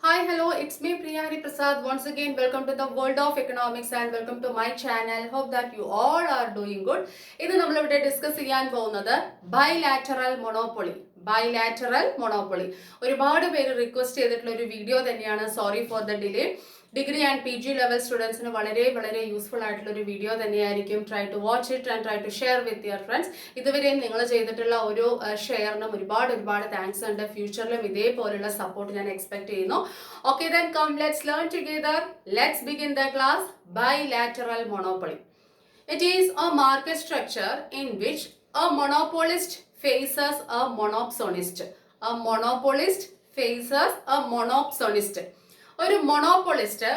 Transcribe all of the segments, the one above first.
Hi, hello, it's me Priya Hari Prasad. Once again, welcome to the world of economics and welcome to my channel. Hope that you all are doing good. ഇന്ന് നമ്മളിവിടെ discuss ചെയ്യാൻ പോകുന്നത് bilateral monopoly. Bilateral monopoly ഒരുപാട് പേര് request ചെയ്തിട്ടുള്ള ഒരു video തന്നെയാണ്. Sorry for the delay. Degree and P G level സ്റ്റുഡൻസിന് വളരെ യൂസ്ഫുൾ ആയിട്ടുള്ള ഒരു വീഡിയോ തന്നെയായിരിക്കും. Try to watch it and try to share with your friends. ഇതുവരെയും നിങ്ങൾ ചെയ്തിട്ടുള്ള ഒരു ഷെയറിനും ഒരുപാട് താങ്ക്സ് ഉണ്ട്. ഫ്യൂച്ചറിലും ഇതേപോലുള്ള സപ്പോർട്ട് ഞാൻ എക്സ്പെക്ട് ചെയ്യുന്നു. Okay, then come, let's learn together. Let's begin the class. Bilateral monopoly. It is a market structure in which a monopolist faces a monopsonist. A monopolist faces a monopsonist. ഒരു monopolist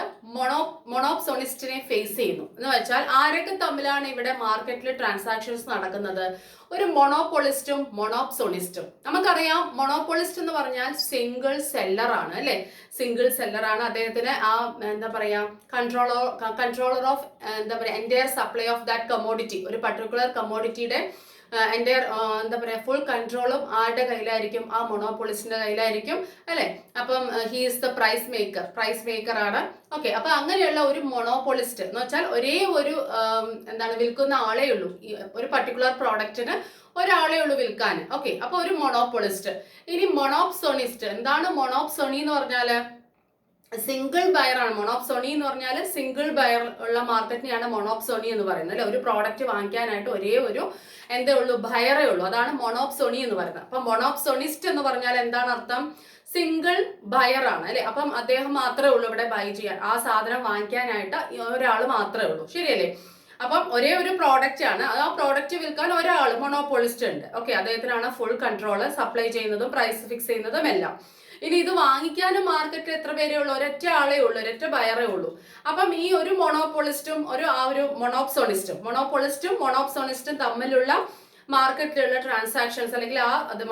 മൊണോപ്സോണിസ്റ്റിനെ face ചെയ്യുന്നു എന്ന് വെച്ചാൽ ആരൊക്കെ തമ്മിലാണ് ഇവിടെ മാർക്കറ്റിൽ transactions നടക്കുന്നത്? ഒരു മൊണോപ്പൊളിസ്റ്റും മൊണോപ്സോണിസ്റ്റും. നമുക്കറിയാം മൊണോപ്പൊളിസ്റ്റ് എന്ന് പറഞ്ഞാൽ സിംഗിൾ സെല്ലർ ആണ് അല്ലെ. സിംഗിൾ സെല്ലർ ആണ്. അദ്ദേഹത്തിന് ആ എന്താ പറയാ കൺട്രോളർ ഓഫ് എന്താ പറയാ entire supply of that commodity. ഒരു പർട്ടിക്കുലർ കമോഡിറ്റിയുടെ എൻ്റെ എന്താ പറയുക ഫുൾ കൺട്രോളും ആരുടെ കയ്യിലായിരിക്കും? ആ മൊണോപ്പൊളിസ്റ്റിന്റെ കയ്യിലായിരിക്കും അല്ലെ. അപ്പം he is the price maker ആണ്. ഓക്കെ, അപ്പൊ അങ്ങനെയുള്ള ഒരു മൊണോപ്പൊളിസ്റ്റ് എന്ന് വെച്ചാൽ ഒരേ ഒരു എന്താണ് വിൽക്കുന്ന ആളേ ഉള്ളൂ. ഒരു പർട്ടിക്കുലർ പ്രോഡക്റ്റിന് ഒരാളേ ഉള്ളൂ വിൽക്കാൻ. ഓക്കെ, അപ്പൊ ഒരു മൊണോപ്പൊളിസ്റ്റ്. ഇനി മൊണോപ്സോണിസ്റ്റ് എന്താണ്? മൊണോപ്സോണി എന്ന് പറഞ്ഞാല് സിംഗിൾ ബയർ ആണ്. മൊണോപ്സോണി എന്ന് പറഞ്ഞാൽ സിംഗിൾ ബയർ ഉള്ള മാർക്കറ്റിനെയാണ് മൊണോപ്സോണി എന്ന് പറയുന്നത് അല്ലെ. ഒരു പ്രോഡക്റ്റ് വാങ്ങിക്കാനായിട്ട് ഒരേ ഒരു എന്തേ ഉള്ളൂ? ബയറേ ഉള്ളൂ. അതാണ് മൊണോപ്സോണി എന്ന് പറയുന്നത്. അപ്പൊ മൊണോപ്സോണിസ്റ്റ് എന്ന് പറഞ്ഞാൽ എന്താണ് അർത്ഥം? സിംഗിൾ ബയർ ആണ് അല്ലെ. അപ്പം അദ്ദേഹം മാത്രമേ ഉള്ളൂ ഇവിടെ ബൈ ചെയ്യാൻ. ആ സാധനം വാങ്ങിക്കാനായിട്ട് ഒരാൾ മാത്രമേ ഉള്ളൂ. ശരിയല്ലേ? അപ്പം ഒരേ ഒരു പ്രോഡക്റ്റ് ആണ്. ആ പ്രോഡക്റ്റ് വിൽക്കാൻ ഒരാൾ മൊണോപ്പൊളിസ്റ്റ് ഉണ്ട്. ഓക്കെ, അദ്ദേഹത്തിനാണ് ഫുൾ കൺട്രോൾ, സപ്ലൈ ചെയ്യുന്നതും പ്രൈസ് ഫിക്സ് ചെയ്യുന്നതും എല്ലാം. ഇനി ഇത് വാങ്ങിക്കാനും മാർക്കറ്റിൽ എത്ര പേരേ ഉള്ളൂ? ഒരൊറ്റ ആളേ ഉള്ളൂ, ഒരൊറ്റ ബയറേ ഉള്ളൂ. അപ്പം ഈ ഒരു മൊണോപ്പൊളിസ്റ്റും ഒരു മൊണോപ്സോണിസ്റ്റും തമ്മിലുള്ള മാർക്കറ്റിലുള്ള ട്രാൻസാക്ഷൻസ് അല്ലെങ്കിൽ അത്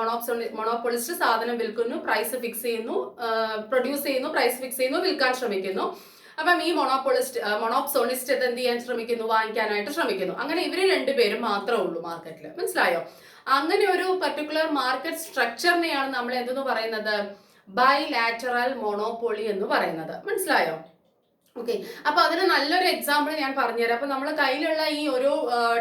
മൊണോപ്പൊളിസ്റ്റ് സാധനം വിൽക്കുന്നു, പ്രൈസ് ഫിക്സ് ചെയ്യുന്നു, പ്രൊഡ്യൂസ് ചെയ്യുന്നു, പ്രൈസ് ഫിക്സ് ചെയ്യുന്നു, വിൽക്കാൻ ശ്രമിക്കുന്നു. അപ്പം ഈ മൊണോപ്സോണിസ്റ്റ് എന്ത് ചെയ്യാൻ ശ്രമിക്കുന്നു? വാങ്ങിക്കാനായിട്ട് ശ്രമിക്കുന്നു. അങ്ങനെ ഇവര് രണ്ടുപേരും മാത്രമേ ഉള്ളൂ മാർക്കറ്റിൽ. മനസ്സിലായോ? അങ്ങനെ ഒരു പർട്ടിക്കുലർ മാർക്കറ്റ് സ്ട്രക്ചറിനെയാണ് നമ്മൾ എന്തെന്ന് പറയുന്നത്? ബൈലാറ്ററൽ മൊണോപ്പൊളി എന്ന് പറയുന്നത്. മനസ്സിലായോ? ഓക്കെ, അപ്പൊ അതിന് നല്ലൊരു എക്സാമ്പിൾ ഞാൻ പറഞ്ഞുതരാം. അപ്പൊ നമ്മുടെ കയ്യിലുള്ള ഈ ഓരോ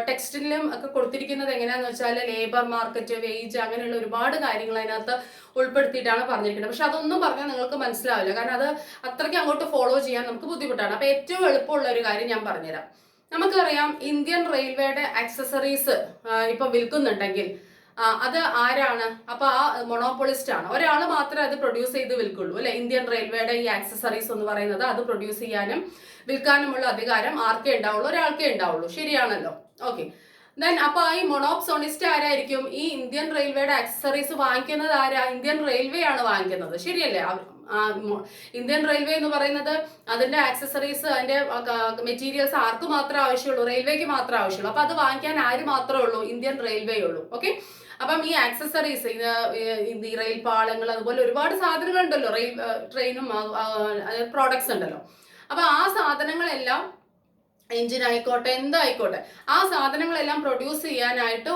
ടെക്സ്റ്റിലും ഒക്കെ കൊടുത്തിരിക്കുന്നത് എങ്ങനെയാന്ന് വെച്ചാൽ ലേബർ മാർക്കറ്റ്, വേജ്, അങ്ങനെയുള്ള ഒരുപാട് കാര്യങ്ങൾ അതിനകത്ത് ഉൾപ്പെടുത്തിയിട്ടാണ് പറഞ്ഞിരിക്കുന്നത്. പക്ഷെ അതൊന്നും പറഞ്ഞാൽ നിങ്ങൾക്ക് മനസ്സിലാവില്ല. കാരണം അത് അത്രയ്ക്ക് അങ്ങോട്ട് ഫോളോ ചെയ്യാൻ നമുക്ക് ബുദ്ധിമുട്ടാണ്. അപ്പൊ ഏറ്റവും എളുപ്പമുള്ള ഒരു കാര്യം ഞാൻ പറഞ്ഞുതരാം. നമുക്കറിയാം ഇന്ത്യൻ റെയിൽവേയുടെ ആക്സസറീസ് ഇപ്പൊ വിൽക്കുന്നുണ്ടെങ്കിൽ അത് ആരാണ്? അപ്പൊ ആ മൊണോപ്പൊളിസ്റ്റ് ആണ്. ഒരാൾ മാത്രമേ അത് പ്രൊഡ്യൂസ് ചെയ്ത് വിൽക്കുള്ളൂ അല്ലെ. ഇന്ത്യൻ റെയിൽവേയുടെ ഈ ആക്സസറീസ് എന്ന് പറയുന്നത് അത് പ്രൊഡ്യൂസ് ചെയ്യാനും വിൽക്കാനുമുള്ള അധികാരം ആർക്കേ ഉണ്ടാവുള്ളൂ? ഒരാൾക്കേ ഉണ്ടാവുള്ളൂ. ശരിയാണല്ലോ? ഓക്കെ, ദെൻ അപ്പൊ ഈ മൊണോപ്സോണിസ്റ്റ് ആരായിരിക്കും? ഈ ഇന്ത്യൻ റെയിൽവേയുടെ ആക്സസറീസ് വാങ്ങിക്കുന്നത് ആരാ? ഇന്ത്യൻ റെയിൽവേ ആണ് വാങ്ങിക്കുന്നത്. ശരിയല്ലേ? ഇന്ത്യൻ റെയിൽവേ എന്ന് പറയുന്നത് അതിന്റെ ആക്സസറീസ്, അതിന്റെ മെറ്റീരിയൽസ് ആർക്ക് മാത്രമേ ആവശ്യമുള്ളൂ? റെയിൽവേക്ക് മാത്രമേ ആവശ്യമുള്ളൂ. അപ്പൊ അത് വാങ്ങിക്കാൻ ആര് മാത്രമേ ഉള്ളൂ? ഇന്ത്യൻ റെയിൽവേ ഉള്ളൂ. ഓക്കെ, അപ്പം ഈ ആക്സസറീസ്, ഈ റെയിൽ പാളങ്ങൾ, അതുപോലെ ഒരുപാട് സാധനങ്ങൾ ഉണ്ടല്ലോ, ട്രെയിനും പ്രോഡക്ട്സ് ഉണ്ടല്ലോ. അപ്പൊ ആ സാധനങ്ങളെല്ലാം, എഞ്ചിൻ ആയിക്കോട്ടെ, എന്തായിക്കോട്ടെ, ആ സാധനങ്ങളെല്ലാം പ്രൊഡ്യൂസ് ചെയ്യാനായിട്ട്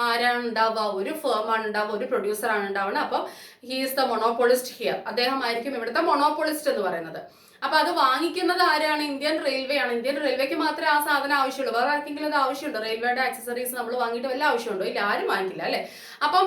ആരാണ് ഉണ്ടാവുക? ഒരു ഫേമാണ് ഉണ്ടാവുക, ഒരു പ്രൊഡ്യൂസർ ആണ് ഉണ്ടാവുന്നത്. അപ്പം he is the monopolist here. അദ്ദേഹമായിരിക്കും ഇവിടുത്തെ മൊണോപ്പൊളിസ്റ്റ് എന്ന് പറയുന്നത്. അപ്പൊ അത് വാങ്ങിക്കുന്നത് ആരാണ്? ഇന്ത്യൻ റെയിൽവേ ആണ്. ഇന്ത്യൻ റെയിൽവേക്ക് മാത്രമേ ആ സാധനം ആവശ്യമുള്ളൂ. വേറെ ആർക്കെങ്കിലും അത് ആവശ്യമുണ്ടോ? റെയിൽവേയുടെ ആക്സസറീസ് നമ്മൾ വാങ്ങിയിട്ട് വല്ല ആവശ്യമുണ്ടോ? ഇല്ല, ആരും വാങ്ങിക്കില്ല അല്ലെ. അപ്പം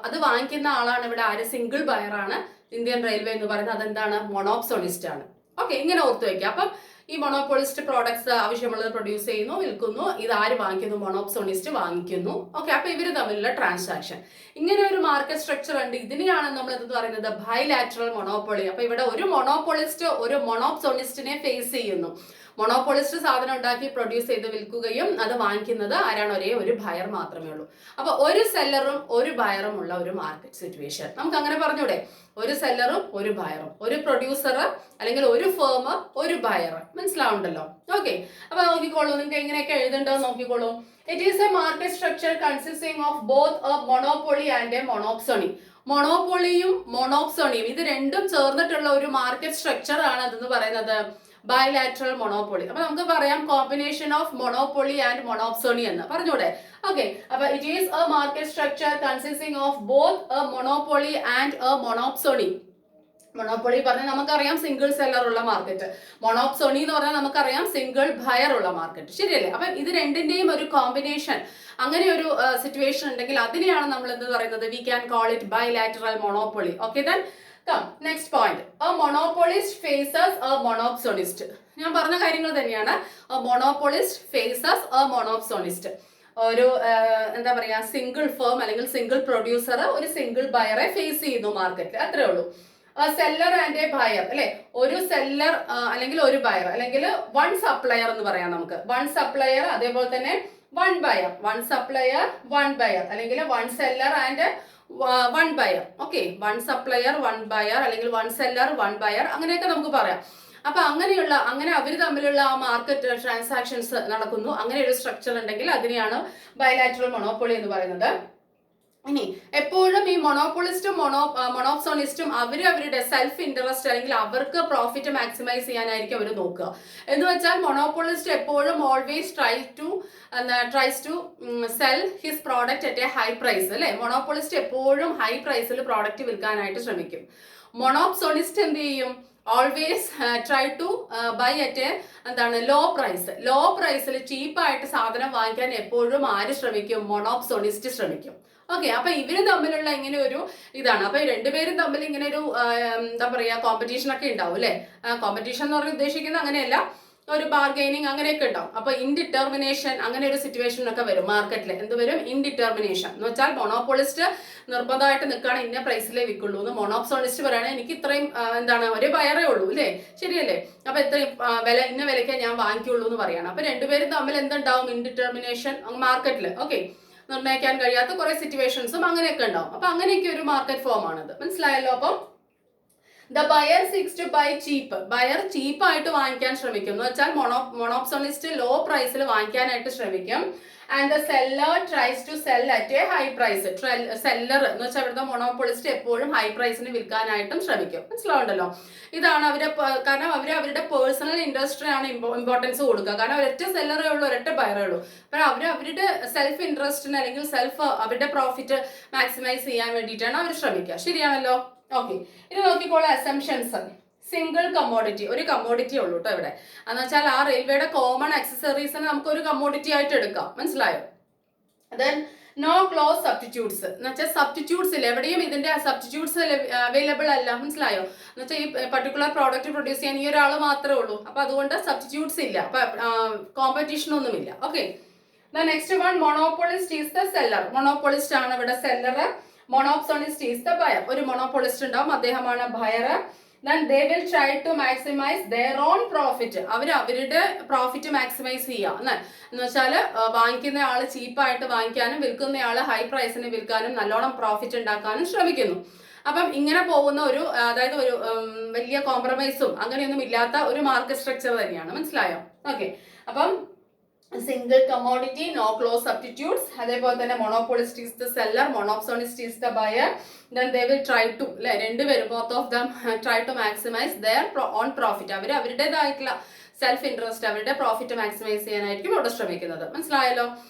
അത് വാങ്ങിക്കുന്ന ആളാണ് ഇവിടെ ആര്? സിംഗിൾ ബയർ ആണ് ഇന്ത്യൻ റെയിൽവേ എന്ന് പറയുന്നത്. അതെന്താണ്? മൊണോപ്സോണിസ്റ്റ് ആണ്. ഓക്കെ, ഇങ്ങനെ ഓർത്ത് വയ്ക്കുക. അപ്പം ഈ മൊണോപ്പൊളിസ്റ്റ് പ്രോഡക്ട്സ് ആവശ്യമുള്ളത് പ്രൊഡ്യൂസ് ചെയ്യുന്നു, വിൽക്കുന്നു. ഇത് ആര് വാങ്ങിക്കുന്നു? മൊണോപ്സോണിസ്റ്റ് വാങ്ങിക്കുന്നു. ഓക്കെ, അപ്പൊ ഇവര് തമ്മിലുള്ള ട്രാൻസാക്ഷൻ. ഇങ്ങനെ ഒരു മാർക്കറ്റ് സ്ട്രക്ചർ ഉണ്ട്. ഇതിനെയാണ് നമ്മൾ എന്ത് പറയുന്നത്? Bilateral monopoly. അപ്പൊ ഇവിടെ ഒരു മൊണോപ്പൊളിസ്റ്റ് ഒരു മൊണോപ്സോണിസ്റ്റിനെ ഫേസ് ചെയ്യുന്നു. മൊണോപ്പൊളിസ്റ്റ് സാധനം ഉണ്ടാക്കി പ്രൊഡ്യൂസ് ചെയ്ത് വിൽക്കുകയും അത് വാങ്ങിക്കുന്നത് ആരാണ്? ഒരേ ഒരു ബയർ മാത്രമേ ഉള്ളൂ. അപ്പൊ ഒരു സെല്ലറും ഒരു ബയറും ഉള്ള ഒരു മാർക്കറ്റ് സിറ്റുവേഷൻ. നമുക്ക് അങ്ങനെ പറഞ്ഞൂടെ? ഒരു സെല്ലറും ഒരു ബയറും, ഒരു പ്രൊഡ്യൂസർ അല്ലെങ്കിൽ ഒരു ഫേം, ഒരു ബയർ. മനസ്സിലാവുണ്ടല്ലോ? ഓക്കെ, അപ്പൊ നോക്കിക്കോളൂ, നിങ്ങൾക്ക് എങ്ങനെയൊക്കെ എഴുതേണ്ടത് നോക്കിക്കോളൂ. It is a market structure consisting of both a monopoly and a monopsony. മൊണോപ്പൊളിയും മൊണോപ്സോണിയും ഇത് രണ്ടും ചേർന്നിട്ടുള്ള ഒരു മാർക്കറ്റ് സ്ട്രക്ചർ ആണ് അതെന്ന് പറയുന്നത് ബൈലാറ്ററൽ മൊണോപ്പൊളി. അപ്പൊ നമുക്ക് പറയാം combination of monopoly and monopsony എന്ന് പറഞ്ഞൂടെ? ഓക്കെ, അപ്പൊ it is a market structure consisting of both a monopoly and a monopsony. Monopoly പറഞ്ഞാൽ നമുക്കറിയാം സിംഗിൾ സെല്ലർ ഉള്ള മാർക്കറ്റ്, മൊണോപ്സോണി എന്ന് പറഞ്ഞാൽ നമുക്കറിയാം സിംഗിൾ ബയർ ഉള്ള മാർക്കറ്റ്, ശരിയല്ലേ? അപ്പം ഇത് രണ്ടിന്റെയും ഒരു കോമ്പിനേഷൻ, അങ്ങനെ ഒരു സിറ്റുവേഷൻ ഉണ്ടെങ്കിൽ അതിനെയാണ് നമ്മൾ എന്ത് പറയുന്നത്, we can call it bilateral monopoly. Okay, then come next point, a monopolist faces a monopsonist. ഞാൻ പറഞ്ഞ കാര്യങ്ങൾ തന്നെയാണ്. Monopolist faces a monopsonist. ഒരു എന്താ പറയാ, സിംഗിൾ ഫേം അല്ലെങ്കിൽ സിംഗിൾ പ്രൊഡ്യൂസർ ഒരു സിംഗിൾ ബയറെ ഫേസ് ചെയ്യുന്നു മാർക്കറ്റിൽ, അത്രേ ഉള്ളൂ. സെല്ലർ ആൻഡ് എ ബയർ, അല്ലെ? ഒരു സെല്ലർ അല്ലെങ്കിൽ ഒരു ബയർ, അല്ലെങ്കിൽ വൺ സപ്ലയർ എന്ന് പറയാം നമുക്ക്. വൺ സപ്ലയർ, അതേപോലെ തന്നെ one buyer, one supplier one buyer, അല്ലെങ്കിൽ one seller and one buyer. Okay, one supplier one buyer, അല്ലെങ്കിൽ വൺ സെല്ലർ വൺ ബയർ, അങ്ങനെയൊക്കെ നമുക്ക് പറയാം. അപ്പൊ അങ്ങനെ അവർ തമ്മിലുള്ള ആ മാർക്കറ്റ് ട്രാൻസാക്ഷൻസ് നടക്കുന്നു. അങ്ങനെ ഒരു സ്ട്രക്ചർ ഉണ്ടെങ്കിൽ അതിനെയാണ് ബൈലാറ്ററൽ മൊണോപ്പൊളി എന്ന് പറയുന്നത്. ഇനി എപ്പോഴും ഈ മൊണോപ്പൊളിസ്റ്റും മൊണോപ്സോണിസ്റ്റും അവരുടെ സെൽഫ് ഇൻട്രസ്റ്റ് അല്ലെങ്കിൽ അവർക്ക് പ്രോഫിറ്റ് മാക്സിമൈസ് ചെയ്യാനായിരിക്കും അവർ നോക്കുക. എന്ന് വെച്ചാൽ മൊണോപ്പൊളിസ്റ്റ് എപ്പോഴും always tries to sell his product at a high price, അല്ലെ? മൊണോപ്പൊളിസ്റ്റ് എപ്പോഴും ഹൈ പ്രൈസിൽ പ്രോഡക്റ്റ് വിൽക്കാനായിട്ട് ശ്രമിക്കും. മൊണോപ്സോണിസ്റ്റ് എന്ത് ചെയ്യും? Always try to buy at എന്താണ് ലോ പ്രൈസ്. ലോ പ്രൈസിൽ ചീപ്പായിട്ട് സാധനം വാങ്ങിക്കാൻ എപ്പോഴും ആര് ശ്രമിക്കും? മൊണോപ്സോണിസ്റ്റ് ശ്രമിക്കും. ഓക്കെ, അപ്പൊ ഇവര് തമ്മിലുള്ള ഇങ്ങനെ ഒരു ഇതാണ്. അപ്പൊ രണ്ടുപേരും തമ്മിൽ ഇങ്ങനെ ഒരു എന്താ പറയാ, കോമ്പറ്റീഷൻ ഒക്കെ ഉണ്ടാവും, അല്ലെ? കോമ്പറ്റീഷൻ എന്ന് പറഞ്ഞാൽ ഉദ്ദേശിക്കുന്നത് അങ്ങനെയല്ല, ഒരു ബാർഗൈനിങ് അങ്ങനെയൊക്കെ ഉണ്ടാവും. അപ്പൊ ഇൻഡിറ്റർമിനേഷൻ അങ്ങനെ ഒരു സിറ്റുവേഷൻ ഒക്കെ വരും മാർക്കറ്റിൽ. എന്ത് വരും? ഇൻഡിറ്റർമിനേഷൻ എന്ന് വെച്ചാൽ മൊണോപ്പൊളിസ്റ്റ് നിർബന്ധമായിട്ട് നിൽക്കുകയാണ് ഇന്ന പ്രൈസിലേ വിൽക്കുള്ളൂ എന്ന്. മൊണോപ്സോണിസ്റ്റ് പറയുകയാണെങ്കിൽ എനിക്ക് ഇത്രയും എന്താണ് ഒരു ബയറേ ഉള്ളൂ, അല്ലേ? ശരിയല്ലേ? അപ്പൊ ഇത്രയും ഇന്ന വിലയ്ക്കേ ഞാൻ വാങ്ങിക്കുള്ളൂ എന്ന് പറയാണ്. അപ്പൊ രണ്ടുപേരും തമ്മിൽ എന്തുണ്ടാവും? ഇൻഡിറ്റർമിനേഷൻ മാർക്കറ്റിൽ. ഓക്കെ, നിർണ്ണയിക്കാൻ കഴിയാത്ത കുറെ സിറ്റുവേഷൻസും അങ്ങനെയൊക്കെ ഉണ്ടാവും. അപ്പൊ അങ്ങനെയൊക്കെ ഒരു മാർക്കറ്റ് ഫോം ആണത്. മനസ്സിലായല്ലോ? അപ്പം the buyer seeks to buy cheap. Buyer ചീപ്പായിട്ട് വാങ്ങിക്കാൻ ശ്രമിക്കും എന്ന് വെച്ചാൽ മൊണോപ്സോണിസ്റ്റ് ലോ പ്രൈസിൽ വാങ്ങിക്കാനായിട്ട് ശ്രമിക്കും. And the seller tries to sell at a high price. Seller എന്ന് വെച്ചാൽ ഇവിടുത്തെ മൊണോപ്പൊളിസ്റ്റ് എപ്പോഴും ഹൈ പ്രൈസിന് വിൽക്കാനായിട്ടും ശ്രമിക്കും. മനസ്സിലാവുണ്ടല്ലോ? ഇതാണ് കാരണം അവരുടെ പേഴ്സണൽ ഇൻട്രസ്റ്റിനാണ് ഇമ്പോർട്ടൻസ് കൊടുക്കുക. കാരണം ഒരൊറ്റ സെല്ലറേ ഉള്ളൂ, ഒരൊറ്റ ബയറേ ഉള്ളൂ. അപ്പോൾ അവരുടെ സെൽഫ് ഇൻട്രസ്റ്റിന് അല്ലെങ്കിൽ അവരുടെ പ്രോഫിറ്റ് മാക്സിമൈസ് ചെയ്യാൻ വേണ്ടിയിട്ടാണ് അവർ ശ്രമിക്കുക. ശരിയാണല്ലോ? ഓക്കെ, ഇനി നോക്കിക്കോളൂ അസംഷൻസ്. സിംഗിൾ കമ്മോഡിറ്റി, ഒരു കമ്മോഡിറ്റി ഉള്ളൂ കേട്ടോ ഇവിടെ. എന്ന് വെച്ചാൽ ആ റെയിൽവേയുടെ കോമൺ അക്സസറീസിനെ നമുക്ക് ഒരു കമ്മോഡിറ്റി ആയിട്ട് എടുക്കാം. മനസ്സിലായോ? ദെൻ നോ ക്ലോസ് സബ്സ്റ്റിറ്റ്യൂട്ട്സ് എന്ന് വെച്ചാൽ സബ്സ്റ്റിറ്റ്യൂട്ട്സ് ഇല്ല, എവിടെയും ഇതിന്റെ സബ്സ്റ്റിറ്റ്യൂട്ട്സ് അവൈലബിൾ അല്ല. മനസ്സിലായോ? എന്ന് വെച്ചാൽ ഈ പർട്ടിക്കുലർ പ്രോഡക്റ്റ് പ്രൊഡ്യൂസ് ചെയ്യാൻ ഈ ഒരാൾ മാത്രമേ ഉള്ളൂ. അപ്പൊ അതുകൊണ്ട് സബ്സ്റ്റിറ്റ്യൂട്ട്സ് ഇല്ല, അപ്പൊ കോമ്പറ്റീഷൻ ഒന്നുമില്ല. Okay, next one, monopolist is the seller. Monopolist ആണ് ഇവിടെ seller. Monopsonist is the buyer. ഒരു മൊണോപ്പൊളിസ്റ്റ് ഉണ്ടാവും, അദ്ദേഹമാണ് buyer. Then they will try to maximize their own profit. അവരുടെ പ്രോഫിറ്റ് മാക്സിമൈസ് ചെയ്യുക എന്ന് വെച്ചാൽ വാങ്ങിക്കുന്ന ആള് ചീപ്പായിട്ട് വാങ്ങിക്കാനും വിൽക്കുന്ന ആള് ഹൈ പ്രൈസിന് വിൽക്കാനും നല്ലോണം പ്രോഫിറ്റ് ഉണ്ടാക്കാനും ശ്രമിക്കുന്നു. അപ്പം ഇങ്ങനെ പോകുന്ന ഒരു, അതായത് ഒരു വലിയ കോംപ്രമൈസും അങ്ങനെയൊന്നും ഇല്ലാത്ത ഒരു മാർക്കറ്റ് സ്ട്രക്ചർ തന്നെയാണ്. മനസ്സിലായോ? ഓക്കെ, അപ്പം single commodity, no close substitutes, അതേപോലെ തന്നെ monopolist is the seller, monopsonist is the buyer. Then they will try to, രണ്ടുപേരും both of them try to maximize their own profit. അവരുടേതായിട്ടുള്ള സെൽഫ് ഇൻട്രസ്റ്റ്, അവരുടെ profit maximise ചെയ്യാനായിരിക്കും അവിടെ ശ്രമിക്കുന്നത്. മനസ്സിലായല്ലോ?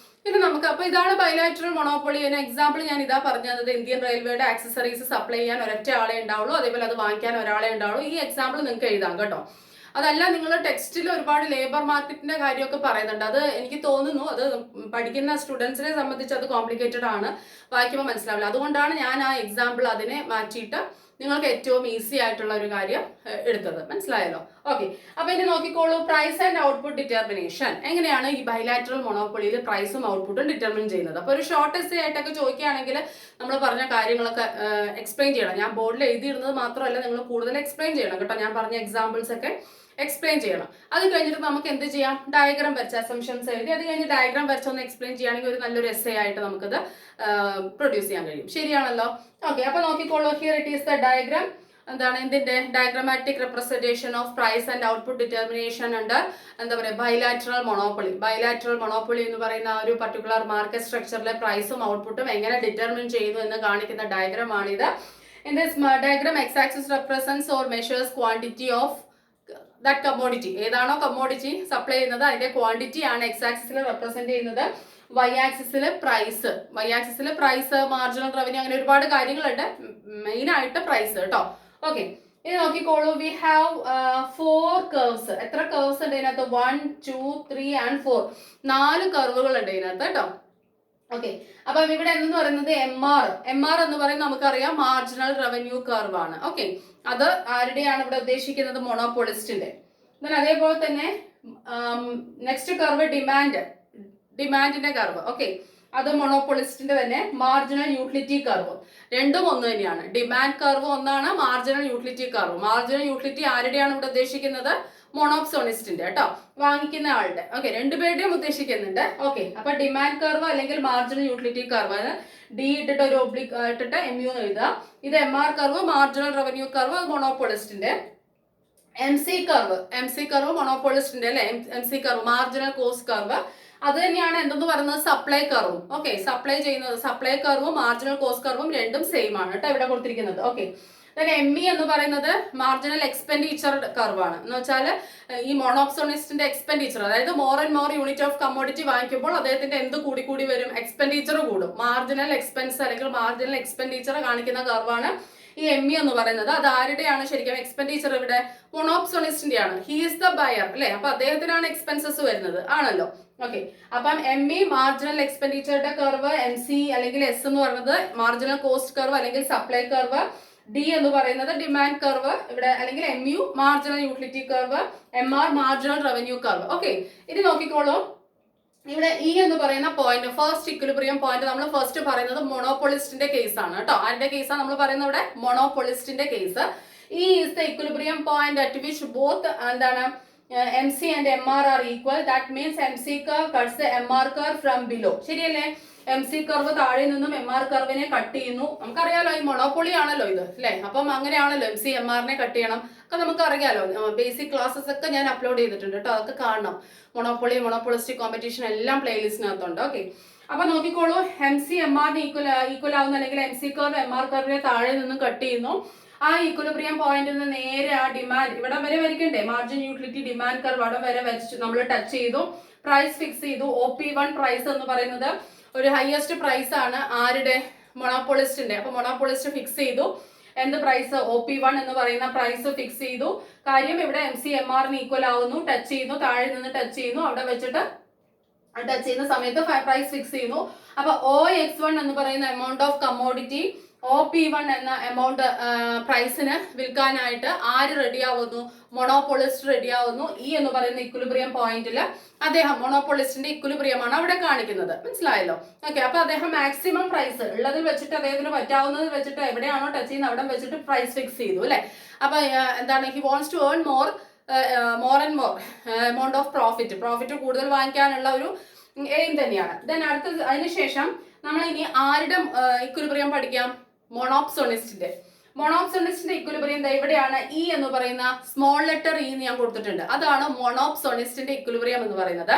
പിന്നെ നമുക്ക് അപ്പൊ ഇതാണ് ബൈലാറ്ററൽ മൊണോപ്പൊളി. എക്സാമ്പിൾ ഞാൻ ഇതാ പറഞ്ഞത്, ഇന്ത്യൻ റെയിൽവേയുടെ ആക്സസറീസ് സപ്ലൈ ചെയ്യാൻ ഒരൊറ്റ ആളെ ഉണ്ടാവുള്ളൂ, അതേപോലെ അത് വാങ്ങിക്കാൻ ഒരാളെ ഉണ്ടാവുള്ളൂ. ഈ എക്സാമ്പിൾ നിങ്ങൾക്ക് എഴുതാം കേട്ടോ. അതല്ല, നിങ്ങൾ ടെക്സ്റ്റിൽ ഒരുപാട് ലേബർ മാർക്കറ്റിന്റെ കാര്യമൊക്കെ പറയുന്നുണ്ട്. അത് എനിക്ക് തോന്നുന്നു അത് പഠിക്കുന്ന സ്റ്റുഡൻസിനെ സംബന്ധിച്ച് അത് കോംപ്ലിക്കേറ്റഡ് ആണ്, വായിക്കുമ്പോൾ മനസ്സിലാവില്ല. അതുകൊണ്ടാണ് ഞാൻ ആ എക്സാമ്പിൾ അതിനെ മാറ്റിയിട്ട് നിങ്ങൾക്ക് ഏറ്റവും ഈസി ആയിട്ടുള്ള ഒരു കാര്യം എടുത്തത്. മനസ്സിലായല്ലോ? ഓക്കെ, അപ്പൊ ഇനി നോക്കിക്കോളൂ, പ്രൈസ് ആൻഡ് ഔട്ട്പുട്ട് ഡിറ്റർമിനേഷൻ. എങ്ങനെയാണ് ഈ ബൈലാറ്ററൽ മൊണോപ്പൊളിയിൽ പ്രൈസും ഔട്ട്പുട്ടും ഡിറ്റർമിൻ ചെയ്യുന്നത്? അപ്പൊ ഒരു ഷോർട്ട് എസ്സേ ആയിട്ടൊക്കെ ചോദിക്കുകയാണെങ്കിൽ നമ്മൾ പറഞ്ഞ കാര്യങ്ങളൊക്കെ എക്സ്പ്ലെയിൻ ചെയ്യണം. ഞാൻ ബോർഡിൽ എഴുതിയിരുന്നത് മാത്രമല്ല, നിങ്ങൾ കൂടുതൽ എക്സ്പ്ലെയിൻ ചെയ്യണം കേട്ടോ. ഞാൻ പറഞ്ഞ എക്സാമ്പിൾസ് ഒക്കെ എക്സ്പ്ലെയിൻ ചെയ്യണം. അത് കഴിഞ്ഞിട്ട് നമുക്ക് എന്ത് ചെയ്യാം? ഡയഗ്രാം വരച്ച് അസംഷൻസ് എഴുതി അത് കഴിഞ്ഞ് ഡയഗ്രാം വരച്ചൊന്ന് എക്സ്പ്ലെയിൻ ചെയ്യുകയാണെങ്കിൽ ഒരു നല്ലൊരു എസ്സേ ആയിട്ട് നമുക്കത് പ്രൊഡ്യൂസ് ചെയ്യാൻ കഴിയും. ശരിയാണല്ലോ? ഓക്കെ, അപ്പൊ നോക്കിക്കോളൂ, here it is the diagram. എന്താണ് ഇതിന്റെ diagrammatic representation of price and output determination ഉണ്ട്. എന്താ പറയുക, ബൈലാറ്ററൽ മൊണോപ്പൊളി. ബൈലാറ്ററൽ മൊണോപ്പൊളി എന്ന് പറയുന്ന ആ ഒരു പർട്ടിക്കുലർ മാർക്കറ്റ് സ്ട്രക്ചറിലെ പ്രൈസും ഔട്ട്പുട്ടും എങ്ങനെ ഡിറ്റർമിൻ ചെയ്യുന്നു എന്ന് കാണിക്കുന്ന ഡയഗ്രാം ആണിത്. In this diagram X axis represents or measures quantity of that commodity. ഏതാണോ കമ്മോഡിറ്റി സപ്ലൈ ചെയ്യുന്നത് അതിന്റെ ക്വാണ്ടിറ്റി ആണ് എക്സ് ആക്സിസിൽ റെപ്രസെന്റ് ചെയ്യുന്നത്. വൈ ആക്സിസിൽ പ്രൈസ്, മാർജിനൽ റവന്യൂ, അങ്ങനെ ഒരുപാട് കാര്യങ്ങളുണ്ട്. മെയിൻ ആയിട്ട് പ്രൈസ് കേട്ടോ. ഓക്കെ, ഇനി നോക്കിക്കോളൂ, വി ഹാവ് 4 കർവ്സ്. എത്ര കർവ്സ് ഉണ്ട് ഇതിനകത്ത്? 1, 2, 3 and 4. 4 കർവുകൾ ഉണ്ട് ഇതിനകത്ത് കേട്ടോ. ഓക്കെ, അപ്പം ഇവിടെ എന്ന് പറയുന്നത് എം ആർ എന്ന് പറയുന്നത് നമുക്കറിയാം മാർജിനൽ റവന്യൂ കർവ് ആണ്. ഓക്കെ, അത് ആരുടെയാണ് ഇവിടെ ഉദ്ദേശിക്കുന്നത്? മൊണോപോളിസ്റ്റിന്റെ. അതേപോലെ തന്നെ നെക്സ്റ്റ് കർവ് ഡിമാൻഡിന്റെ കർവ്. ഓക്കെ, അത് മൊണോപോളിസ്റ്റിന്റെ തന്നെ മാർജിനൽ യൂട്ടിലിറ്റി കർവ്. രണ്ടും ഒന്ന് തന്നെയാണ്. ഡിമാൻഡ് കർവ് ഒന്നാണ്, marginal utility curve. Marginal utility ആരുടെയാണ് ഇവിടെ ഉദ്ദേശിക്കുന്നത്? മൊണോപ്സോണിസ്റ്റിന്റെ കേട്ടോ, വാങ്ങിക്കുന്ന ആളുടെ. ഓക്കെ, രണ്ടുപേരുടെയും ഉദ്ദേശിക്കുന്നുണ്ട്. ഓക്കെ, അപ്പൊ ഡിമാൻഡ് കർവ് അല്ലെങ്കിൽ മാർജിനൽ യൂട്ടിലിറ്റി കർവ്, ഡി ഇട്ടിട്ട് ഒരു ഒബ്ലിക് ഇട്ടിട്ട് MU എന്ന് എഴുതുക. ഇത് MR curve, marginal revenue curve, മൊണോപോളിസ്റ്റിന്റെ. എം സി കർവ് മൊണോപോളിസ്റ്റിന്റെ അല്ലെ. M C curve marginal cost curve. അത് തന്നെയാണ് എന്തെന്ന് പറയുന്നത്? സപ്ലൈ കർവും. ഓക്കെ, സപ്ലൈ കർവും മാർജിനൽ കോസ്റ്റ് കർവും രണ്ടും സെയിം ആണ് കേട്ടോ ഇവിടെ കൊടുത്തിരിക്കുന്നത്. ഓക്കെ, ME എന്ന് പറയുന്നത് മാർജിനൽ എക്സ്പെൻഡിച്ചർ കർവാണ്. എന്ന് വെച്ചാൽ ഈ മൊണോപ്സോണിസ്റ്റിന്റെ എക്സ്പെൻഡിച്ചർ, അതായത് more and more unit of commodity വാങ്ങിക്കുമ്പോൾ അദ്ദേഹത്തിന്റെ എന്ത് കൂടി വരും? എക്സ്പെൻഡിച്ചർ കൂടും. മാർജിനൽ എക്സ്പെൻസ് അല്ലെങ്കിൽ മാർജിനൽ എക്സ്പെൻഡിച്ചർ കാണിക്കുന്ന കർവാണ് ഈ ME എന്ന് പറയുന്നത്. അത് ആരുടെയാണ് ശരിക്കും എക്സ്പെൻഡിച്ചർ? ഇവിടെ മൊണോപ്സോണിസ്റ്റിന്റെ ആണ്. ഹി ഈസ് ദ ബയർ അല്ലെ. അപ്പൊ അദ്ദേഹത്തിനാണ് എക്സ്പെൻസസ് വരുന്നത് ആണല്ലോ. ഓക്കെ, അപ്പം ME മാർജിനൽ എക്സ്പെൻഡിച്ചറുടെ കർവ്, MC അല്ലെങ്കിൽ S എന്ന് പറയുന്നത് മാർജിനൽ കോസ്റ്റ് കർവ് അല്ലെങ്കിൽ സപ്ലൈ കർവ്, ഡി എന്ന് പറയുന്നത് ഡിമാൻഡ് കർവ് ഇവിടെ, അല്ലെങ്കിൽ MU marginal utility curve, MR marginal revenue curve. Okay, ഇനി നോക്കിക്കോളൂ, ഇവിടെ E എന്ന് പറയുന്ന പോയിന്റ്, ഫസ്റ്റ് ഇക്വിലിബ്രിയം പോയിന്റ് നമ്മൾ ഫസ്റ്റ് പറയുന്നത് മൊണോപോളിസ്റ്റിന്റെ കേസ് ആണ് കേട്ടോ. ആരുടെ കേസാണ് നമ്മൾ പറയുന്നത് ഇവിടെ? മൊണോപോളിസ്റ്റിന്റെ case. E is the equilibrium point at which both എന്താണ് MC and MR are equal. That means MC curve cuts the MR curve from below. ശരിയല്ലേ? MC കർവ് താഴെ നിന്നും MR കർവിനെ കട്ട് ചെയ്യുന്നു. നമുക്കറിയാലോ ഈ മൊണോപ്പൊളി ആണല്ലോ ഇത് അല്ലെ. അപ്പം അങ്ങനെയാണല്ലോ MC MRനെ കട്ട് ചെയ്യണം ഒക്കെ നമുക്കറിയാലോ. ബേസിക് ക്ലാസ്സസ് ഒക്കെ ഞാൻ അപ്ലോഡ് ചെയ്തിട്ടുണ്ട് കേട്ടോ, അതൊക്കെ കാണണം. മൊണോപ്പൊളിസ്റ്റിക് കോമ്പറ്റീഷൻ എല്ലാം പ്ലേലിസ്റ്റിനകത്തുണ്ട്. ഓക്കെ, അപ്പൊ നോക്കിക്കോളൂ, MC MRന് ഈക്വൽ ആവുന്ന അല്ലെങ്കിൽ MC കർവ് MR കർവിനെ താഴെ നിന്നും കട്ട് ചെയ്യുന്നു. ആ ഈക്വലിബ്രിയം പോയിന്റിൽ നിന്ന് നേരെ ആ ഡിമാൻഡ് ഇവിടെ വരെ വരയ്ക്കണ്ടേ? മാർജിൻ യൂട്ടിലിറ്റി ഡിമാൻഡ് കർവ് അവിടെ വരെ വെച്ച് നമ്മൾ ടച്ച് ചെയ്തു, പ്രൈസ് ഫിക്സ് ചെയ്തു. OP1 പ്രൈസ് എന്ന് പറയുന്നത് ഒരു ഹയസ്റ്റ് പ്രൈസ് ആണ് ആരുടെ? മൊണോപോളിസ്റ്റിന്റെ. അപ്പൊ മൊണോപോളിസ്റ്റ് ഫിക്സ് ചെയ്തു എന്ത് പ്രൈസ്? OP1 എന്ന് പറയുന്ന പ്രൈസ് ഫിക്സ് ചെയ്തു. കാര്യം ഇവിടെ MC MRന് ഈക്വൽ ആവുന്നു, ടച്ച് ചെയ്യുന്നു, താഴെ നിന്ന് ടച്ച് ചെയ്യുന്നു, അവിടെ വെച്ചിട്ട് ടച്ച് ചെയ്യുന്ന സമയത്ത് പ്രൈസ് ഫിക്സ് ചെയ്യുന്നു. അപ്പൊ OX1 എന്ന് പറയുന്ന എമൗണ്ട് ഓഫ് കമ്മോഡിറ്റി OP1 എന്ന എമൗണ്ട് പ്രൈസിന് വിൽക്കാനായിട്ട് ആര് റെഡിയാവുന്നു? മൊണോപോളിസ്റ്റ് റെഡിയാവുന്നു. E എന്ന് പറയുന്ന ഇക്വിലിബ്രിയം പോയിന്റിൽ അദ്ദേഹം മൊണോപോളിസ്റ്റിന്റെ ഇക്വിലിബ്രിയമാണ് അവിടെ കാണിക്കുന്നത്. മനസ്സിലായല്ലോ? ഓക്കെ, അപ്പൊ അദ്ദേഹം മാക്സിമം പ്രൈസ് ഉള്ളതിൽ വെച്ചിട്ട് അദ്ദേഹത്തിന് പറ്റാവുന്നതിൽ വെച്ചിട്ട് എവിടെയാണോ ടച്ച് ചെയ്യുന്നത് അവിടെ വെച്ചിട്ട് പ്രൈസ് ഫിക്സ് ചെയ്തു അല്ലെ. അപ്പൊ എന്താണ്? He wants to earn more and more amount of profit കൂടുതൽ വാങ്ങിക്കാനുള്ള ഒരു എയിം തന്നെയാണ്. ദെൻ അടുത്ത അതിനുശേഷം നമ്മൾ ഇനി ആരുടെ ഇക്വിലിബ്രിയം പഠിക്കാം? മൊണോപ്സോണിസ്റ്റിന്റെ ഇക്വിലിബ്രിയം എവിടെയാണ്? E എന്ന് പറയുന്ന സ്മോൾ ലെറ്റർ E എന്ന് ഞാൻ കൊടുത്തിട്ടുണ്ട്. അതാണ് മൊണോപ്സോണിസ്റ്റിന്റെ ഇക്വിലിബ്രിയം എന്ന് പറയുന്നത്.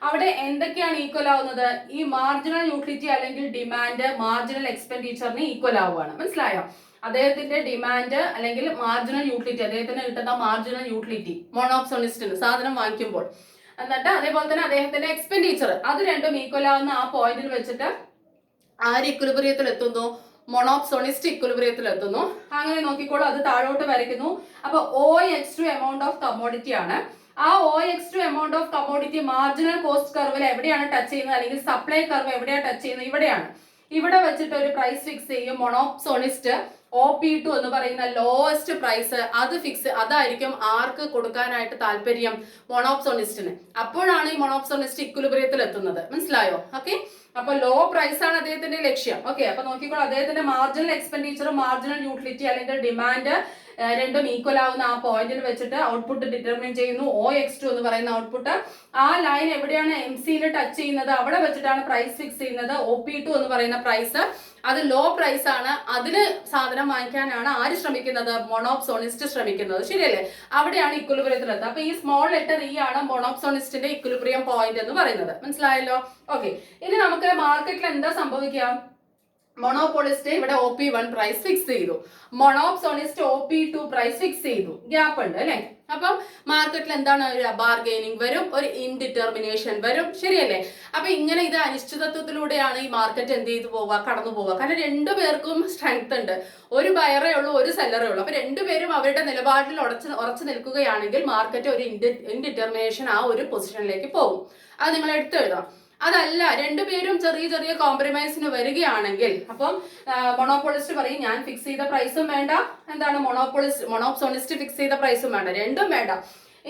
അവിടെ എന്തൊക്കെയാണ് ഈക്വൽ ആവുന്നത്? ഈ മാർജിനൽ യൂട്ടിലിറ്റി അല്ലെങ്കിൽ ഡിമാൻഡ് മാർജിനൽ എക്സ്പെൻഡിച്ചറിന് ഈക്വൽ ആവുകയാണ്. മനസ്സിലായോ? അദ്ദേഹത്തിന്റെ ഡിമാൻഡ് അല്ലെങ്കിൽ മാർജിനൽ യൂട്ടിലിറ്റി, അദ്ദേഹത്തിന് കിട്ടുന്ന മാർജിനൽ യൂട്ടിലിറ്റി മൊണോപ്സോണിസ്റ്റിന് സാധനം വാങ്ങിക്കുമ്പോൾ, എന്നിട്ട് അതേപോലെ തന്നെ അദ്ദേഹത്തിന്റെ എക്സ്പെൻഡിച്ചർ, അത് രണ്ടും ഈക്വൽ ആവുന്ന ആ പോയിന്റിൽ വെച്ചിട്ട് ആര് ഇക്വിലിബ്രിയത്തിൽ എത്തുന്നു? മൊണോപ്സോണിസ്റ്റ് ഇക്വിലിബ്രിയത്തിൽ എത്തുന്നു. അങ്ങനെ നോക്കിക്കോളൂ, അത് താഴോട്ട് വരയ്ക്കുന്നു. അപ്പൊ OX2 എമൗണ്ട് ഓഫ് കമ്മോഡിറ്റി ആണ്. ആ OX2 amount of commodity marginal cost കർവിൽ എവിടെയാണ് ടച്ച് ചെയ്യുന്നത്? അല്ലെങ്കിൽ സപ്ലൈ കർവ് എവിടെയാണ് ടച്ച് ചെയ്യുന്നത്? ഇവിടെയാണ്. ഇവിടെ വെച്ചിട്ട് ഒരു പ്രൈസ് ഫിക്സ് ചെയ്യും മൊണോപ്സോണിസ്റ്റ്. OP2 എന്ന് പറയുന്ന ലോവസ്റ്റ് പ്രൈസ് അതായിരിക്കും ആർക്ക് കൊടുക്കാനായിട്ട് താല്പര്യം? മൊണോപ്സോണിസ്റ്റിന്. അപ്പോഴാണ് ഈ മൊണോപ്സോണിസ്റ്റ് ഇക്വിലിബ്രിയത്തിൽ എത്തുന്നത്. മനസ്സിലായോ? ഓക്കെ, അപ്പൊ ലോ പ്രൈസ് ആണ് അദ്ദേഹത്തിന്റെ ലക്ഷ്യം. ഓക്കെ, അപ്പൊ നോക്കിക്കോളൂ, അദ്ദേഹത്തിന്റെ മാർജിനൽ എക്സ്പെൻഡിച്ചറും മാർജിനൽ യൂട്ടിലിറ്റി അല്ലെങ്കിൽ ഡിമാൻഡ് രണ്ടും ഈക്വൽ ആവുന്ന ആ പോയിന്റിൽ വെച്ചിട്ട് ഔട്ട്പുട്ട് ഡിറ്റർമിൻ ചെയ്യുന്നു. OX2 എന്ന് പറയുന്ന ഔട്ട്പുട്ട്. ആ ലൈൻ എവിടെയാണ് MC-യിൽ ടച്ച് ചെയ്യുന്നത്? അവിടെ വെച്ചിട്ടാണ് പ്രൈസ് ഫിക്സ് ചെയ്യുന്നത്. OP2 എന്ന് പറയുന്ന പ്രൈസ് അത് ലോ പ്രൈസ് ആണ്. അതിന് സാധനം വാങ്ങിക്കാനാണ് ആര് ശ്രമിക്കുന്നത്? മൊണോപ്സോണിസ്റ്റ് ശ്രമിക്കുന്നത്. ശരിയല്ലേ? അവിടെയാണ് ഇക്വിലിബ്രിയത്തിൽ എത്തുന്നത്. അപ്പൊ ഈ സ്മോൾ ലെറ്റർ E ആണ് മൊണോപ്സോണിസ്റ്റിന്റെ ഇക്വിലിബ്രിയം പോയിന്റ് എന്ന് പറയുന്നത്. മനസ്സിലായല്ലോ? ഓക്കെ, ഇനി നമുക്ക് മാർക്കറ്റിൽ എന്താ സംഭവിക്കുക? മൊണോപോളിസ്റ്റ് ഇവിടെ OP1 പ്രൈസ് ഫിക്സ് ചെയ്തു, മൊണോപ്സോണിസ്റ്റ് OP2 പ്രൈസ് ഫിക്സ് ചെയ്തു. ഗ്യാപ്പ് ഉണ്ട് അല്ലെ? അപ്പം മാർക്കറ്റിൽ എന്താണ് ബാർഗെയിനിങ് വരും, ഒരു ഇൻഡിറ്റർമിനേഷൻ വരും, ശരിയല്ലേ? അപ്പൊ ഇങ്ങനെ ഇത് അനിശ്ചിതത്വത്തിലൂടെയാണ് ഈ മാർക്കറ്റ് എന്ത് ചെയ്തു പോവുക, കടന്നു പോവുക. കാരണം രണ്ടുപേർക്കും സ്ട്രെങ്ത് ഉണ്ട്, ഒരു ബയറേ ഉള്ളൂ, ഒരു സെല്ലറേ ഉള്ളൂ. അപ്പൊ രണ്ടുപേരും അവരുടെ നിലപാടിൽ ഉറച്ചു നിൽക്കുകയാണെങ്കിൽ മാർക്കറ്റ് ഒരു ഇൻഡിറ്റർമിനേഷൻ ആ ഒരു പൊസിഷനിലേക്ക് പോകും. അത് നിങ്ങൾ എടുത്തെഴുതാം. അതല്ല, രണ്ടുപേരും ചെറിയ ചെറിയ കോംപ്രമൈസിന് വരികയാണെങ്കിൽ അപ്പം മൊണോപോളിസ്റ്റ് പറയും ഞാൻ ഫിക്സ് ചെയ്ത പ്രൈസും വേണ്ട, എന്താണ് മൊണോപ്സോണിസ്റ്റ് ഫിക്സ് ചെയ്ത പ്രൈസും വേണ്ട, രണ്ടും വേണ്ട.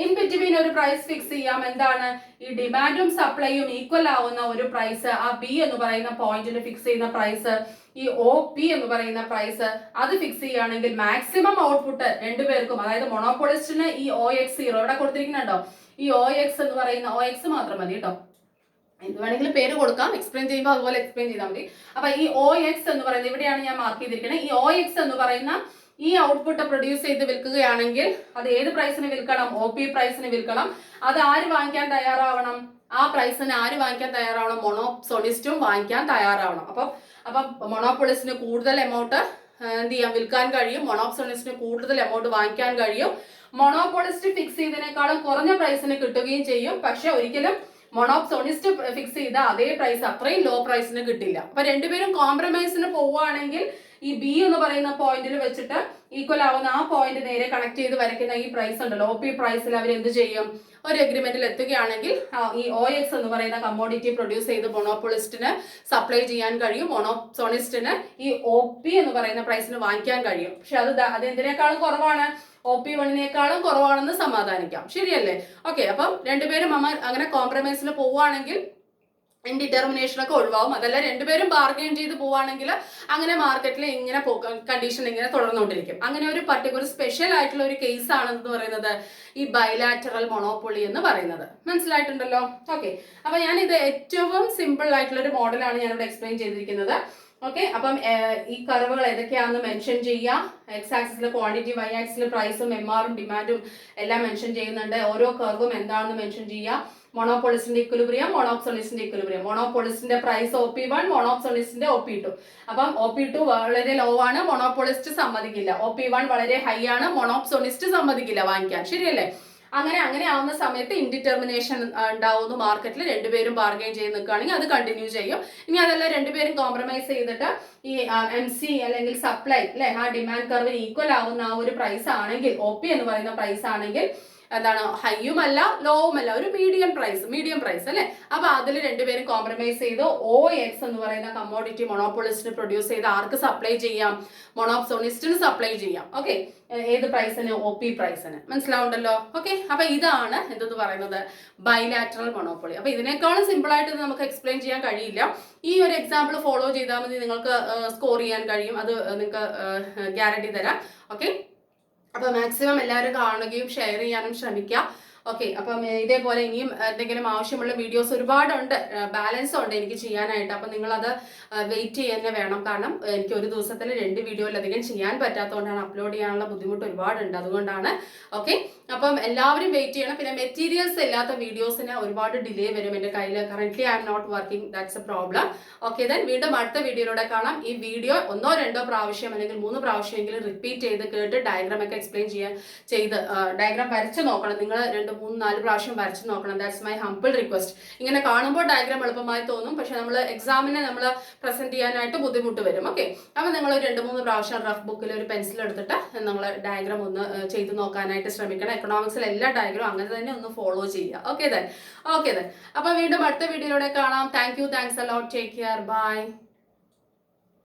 ഇൻ ബിറ്റ്വീൻ ഒരു പ്രൈസ് ഫിക്സ് ചെയ്യാം. എന്താണ്? ഈ ഡിമാൻഡും സപ്ലൈയും ഈക്വൽ ആവുന്ന ഒരു പ്രൈസ്, ആ B എന്ന് പറയുന്ന പോയിന്റിൽ ഫിക്സ് ചെയ്യുന്ന പ്രൈസ്, ഈ OP എന്ന് പറയുന്ന പ്രൈസ് അത് ഫിക്സ് ചെയ്യുകയാണെങ്കിൽ മാക്സിമം ഔട്ട്പുട്ട് രണ്ടുപേർക്കും, അതായത് മൊണോപോളിസ്റ്റിന് ഈ OX0 ഇവിടെ കൊടുത്തിരിക്കുന്നുണ്ടോ, ഈ OX എന്ന് പറയുന്ന OX മാത്രം മതി കേട്ടോ, എന്ത് വേണമെങ്കിലും പേര് കൊടുക്കാം, എക്സ്പ്ലെയിൻ ചെയ്യുമ്പോൾ അതുപോലെ എക്സ്പ്ലെയിൻ ചെയ്താൽ മതി. അപ്പൊ ഈ OX എന്ന് പറയുന്നത് ഇവിടെയാണ് ഞാൻ മാർക്ക് ചെയ്തിരിക്കുന്നത്. ഈ OX എന്ന് പറയുന്ന ഈ ഔട്ട്പുട്ട് പ്രൊഡ്യൂസ് ചെയ്ത് വിൽക്കുകയാണെങ്കിൽ അത് ഏത് പ്രൈസിന് വിൽക്കണം? OP പ്രൈസിന് വിൽക്കണം. അത് ആര് വാങ്ങിക്കാൻ തയ്യാറാവണം? ആ പ്രൈസിന് ആര് വാങ്ങിക്കാൻ തയ്യാറാവണം? മൊണോപ്സോണിസ്റ്റും വാങ്ങിക്കാൻ തയ്യാറാവണം. അപ്പം മൊണോപോളിസ്റ്റിന് കൂടുതൽ എമൗണ്ട് എന്ത് ചെയ്യാം, വിൽക്കാൻ കഴിയും, മൊണോപ്സോണിസ്റ്റിന് കൂടുതൽ എമൗണ്ട് വാങ്ങിക്കാൻ കഴിയും. മൊണോപോളിസ്റ്റ് ഫിക്സ് ചെയ്തതിനേക്കാളും കുറഞ്ഞ പ്രൈസിന് കിട്ടുകയും ചെയ്യും. പക്ഷെ ഒരിക്കലും മൊണോപ്സോണിസ്റ്റ് ഫിക്സ് ചെയ്ത അതേ പ്രൈസ്, അത്രയും ലോ പ്രൈസിന് കിട്ടില്ല. അപ്പൊ രണ്ടുപേരും കോംപ്രമൈസിന് പോവുകയാണെങ്കിൽ ഈ B എന്ന് പറയുന്ന പോയിന്റിൽ വെച്ചിട്ട് ഈക്വൽ ആവുന്ന ആ പോയിന്റ് നേരെ കണക്ട് ചെയ്ത് വരയ്ക്കുന്ന ഈ പ്രൈസ് ഉണ്ടല്ലോ, OP പ്രൈസിൽ അവർ എന്ത് ചെയ്യും? ഒരു എഗ്രിമെന്റിൽ എത്തുകയാണെങ്കിൽ ഈ OX എന്ന് പറയുന്ന കമ്മോഡിറ്റി പ്രൊഡ്യൂസ് ചെയ്ത് മൊണോപോളിസ്റ്റിന് സപ്ലൈ ചെയ്യാൻ കഴിയും, മൊണോപ്സോണിസ്റ്റിന് ഈ OP എന്ന് പറയുന്ന പ്രൈസിന് വാങ്ങിക്കാൻ കഴിയും. പക്ഷെ അത് എന്തിനേക്കാളും കുറവാണ്? OP1നേക്കാളും കുറവാണെന്ന് സമാധാനിക്കാം, ശരിയല്ലേ? ഓക്കെ, അപ്പം രണ്ടുപേരും അങ്ങനെ കോംപ്രമൈസിൽ പോവുകയാണെങ്കിൽ ഇൻഡിറ്റർമിനേഷൻ ഒക്കെ ഒഴിവാകും. അതല്ല രണ്ടുപേരും ബാർഗെയിൻ ചെയ്ത് പോവുകയാണെങ്കിൽ അങ്ങനെ മാർക്കറ്റിൽ ഇങ്ങനെ കണ്ടീഷൻ ഇങ്ങനെ തുടർന്നുകൊണ്ടിരിക്കും. അങ്ങനെ ഒരു പർട്ടിക്കുലർ സ്പെഷ്യൽ ആയിട്ടുള്ള ഒരു കേസ് ആണെന്ന് പറയുന്നത് ഈ ബൈലാറ്ററൽ മൊണോപ്പൊളി എന്ന് പറയുന്നത്. മനസ്സിലായിട്ടുണ്ടല്ലോ? ഓക്കെ, അപ്പൊ ഞാൻ ഇത് ഏറ്റവും സിമ്പിൾ ആയിട്ടുള്ള ഒരു മോഡലാണ് ഞാനിവിടെ എക്സ്പ്ലെയിൻ ചെയ്തിരിക്കുന്നത്. ഓക്കെ, അപ്പം ഈ കർവുകൾ ഏതൊക്കെയാണെന്ന് മെൻഷൻ ചെയ്യാം. X ആക്സിസിൽ ക്വാണ്ടിറ്റി, Y ആക്സിസിൽ പ്രൈസും MRും ഡിമാൻഡും എല്ലാം മെൻഷൻ ചെയ്യുന്നുണ്ട്. ഓരോ കർവും എന്താണെന്ന് മെൻഷൻ ചെയ്യാം. മൊണോപോളിസ്റ്റിന്റെ ഇക്വിലിബ്രിയം, മൊണോപ്സോണിസ്റ്റിന്റെ ഇക്വിലിബ്രിയം, മൊണോപോളിസ്റ്റിന്റെ പ്രൈസ് OP1, മൊണോപ്സോണിസ്റ്റിന്റെ OP2. അപ്പം OP2 വളരെ ലോ ആണ്, മൊണോപോളിസ്റ്റ് സമ്മതിക്കില്ല. OP1 വളരെ ഹൈ ആണ്, മൊണോപ്സോണിസ്റ്റ് സമ്മതിക്കില്ല വാങ്ങിക്കാൻ, ശരിയല്ലേ? അങ്ങനെ ആവുന്ന സമയത്ത് ഇൻഡിറ്റർമിനേഷൻ ഉണ്ടാവുന്നു മാർക്കറ്റിൽ. രണ്ടുപേരും ബാർഗെയിൻ ചെയ്ത് നിൽക്കുകയാണെങ്കിൽ അത് കണ്ടിന്യൂ ചെയ്യും. ഇനി അതല്ല രണ്ടുപേരും കോംപ്രമൈസ് ചെയ്തിട്ട് ഈ MC അല്ലെങ്കിൽ സപ്ലൈ അല്ലെ, ആ ഡിമാൻഡ് കർവിന് ഈക്വൽ ആവുന്ന ആ ഒരു പ്രൈസ് ആണെങ്കിൽ, OP എന്ന് പറയുന്ന പ്രൈസ് ആണെങ്കിൽ എന്താണ്, ഹൈയും അല്ല ലോവും അല്ല, ഒരു മീഡിയം പ്രൈസ് അല്ലെ. അപ്പൊ അതിൽ രണ്ടുപേരും കോംപ്രമൈസ് ചെയ്ത് OX എന്ന് പറയുന്ന കമ്മോഡിറ്റി മൊണോപോളിസ്റ്റിന് പ്രൊഡ്യൂസ് ചെയ്ത് ആർക്ക് സപ്ലൈ ചെയ്യാം? മൊണോപ്സോണിസ്റ്റിന് സപ്ലൈ ചെയ്യാം. ഓക്കെ, ഏത് പ്രൈസിന്? OP പ്രൈസിന്. മനസ്സിലാവുണ്ടല്ലോ? ഓക്കെ, അപ്പൊ ഇതാണ് എന്തെന്ന് പറയുന്നത് ബൈലാറ്ററൽ മൊണോപ്പൊളി. അപ്പൊ ഇതിനേക്കാളും സിമ്പിൾ ആയിട്ട് നമുക്ക് എക്സ്പ്ലെയിൻ ചെയ്യാൻ കഴിയില്ല. ഈ ഒരു എക്സാമ്പിൾ ഫോളോ ചെയ്താൽ മതി, നിങ്ങൾക്ക് സ്കോർ ചെയ്യാൻ കഴിയും, അത് നിങ്ങൾക്ക് ഗ്യാരണ്ടി തരാം. ഓക്കെ, അപ്പൊ മാക്സിമം എല്ലാവരും കാണുകയും ഷെയർ ചെയ്യാനും ശ്രമിക്കുക. ഓക്കെ, അപ്പം ഇതേപോലെ ഇനിയും എന്തെങ്കിലും ആവശ്യമുള്ള വീഡിയോസ് ഒരുപാടുണ്ട്, ബാലൻസ് ഉണ്ട് എനിക്ക് ചെയ്യാനായിട്ട്. അപ്പം നിങ്ങളത് വെയിറ്റ് ചെയ്യാൻ വേണം. കാരണം എനിക്ക് ഒരു ദിവസത്തിൽ 2 വീഡിയോയിലധികം ചെയ്യാൻ പറ്റാത്തതുകൊണ്ടാണ്, അപ്ലോഡ് ചെയ്യാനുള്ള ബുദ്ധിമുട്ട് ഒരുപാടുണ്ട്, അതുകൊണ്ടാണ്. ഓക്കെ, അപ്പം എല്ലാവരും വെയിറ്റ് ചെയ്യണം. പിന്നെ മെറ്റീരിയൽസ് ഇല്ലാത്ത വീഡിയോസിന് ഒരുപാട് ഡിലേ വരും എൻ്റെ കയ്യിൽ. Current I am not working, that's a problem. Okay, then വീണ്ടും അടുത്ത വീഡിയോയിലൂടെ കാണാം. ഈ വീഡിയോ 1 or 2 പ്രാവശ്യം അല്ലെങ്കിൽ 3 പ്രാവശ്യമെങ്കിലും റിപ്പീറ്റ് ചെയ്ത് കേട്ട് ഡയഗ്രാം ഒക്കെ എക്സ്പ്ലെയിൻ ചെയ്ത് ഡയഗ്രാം വരച്ച് നോക്കണം. നിങ്ങൾ 2, 3, 4 പ്രാവശ്യം വരച്ച് നോക്കണം. That's my humble request. ഇങ്ങനെ കാണുമ്പോൾ ഡയഗ്രാം എളുപ്പമായി തോന്നും, പക്ഷെ നമ്മൾ എക്സാമിനെ നമ്മൾ പ്രസന്റ് ചെയ്യാനായിട്ട് ബുദ്ധിമുട്ട് വരും. ഓക്കെ, അപ്പോൾ നിങ്ങൾ 2, 3 പ്രാവശ്യം റഫ് ബുക്കിൽ ഒരു പെൻസിൽ എടുത്തിട്ട് നിങ്ങൾ ഡയഗ്രാം ഒന്ന് ചെയ്ത് നോക്കാനായിട്ട് ശ്രമിക്കണം. എക്കണോമിക്സിൽ എല്ലാ ഡയഗ്രാം അങ്ങനെ തന്നെ ഒന്ന് ഫോളോ ചെയ്യുക. ഓക്കെ ദെൻ അപ്പോൾ വീണ്ടും അടുത്ത വീഡിയോയിലൂടെ കാണാം. Thank you, thanks a lot, take care, by.